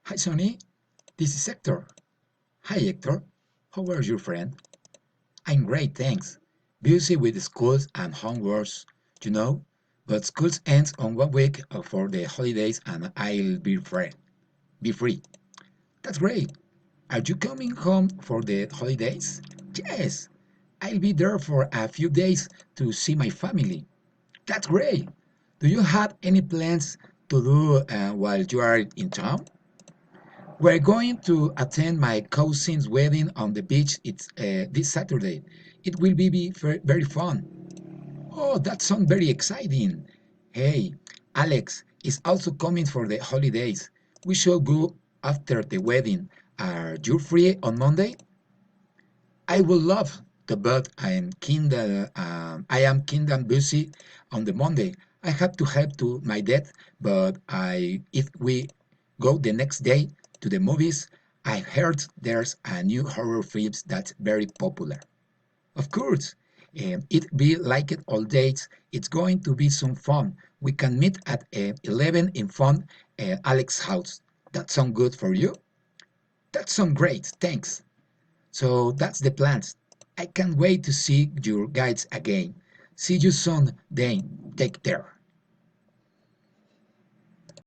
Hi, Sonny. This is Hector. Hi, Hector. How are you, friend? I'm great, thanks. Busy with schools and homeworks, you know, but schools ends on 1 week for the holidays and I'll be free. Be free. That's great. Are you coming home for the holidays? Yes. I'll be there for a few days to see my family. That's great. Do you have any plans to do while you are in town? We're going to attend my cousin's wedding on the beach. It's this Saturday. It will be very fun. Oh, that sounds very exciting. Hey, Alex is also coming for the holidays. We should go after the wedding. Are you free on Monday? I would love to, but I am kinda busy on the Monday. I have to help to my dad, but if we go the next day to the movies, I heard there's a new horror films that's very popular. Of course, it be like it all days. It's going to be some fun. We can meet at 11 in fun Alex's house. That sound good for you? That sound great. Thanks. So that's the plans. I can't wait to see your guides again. See you soon, Dane. Take care.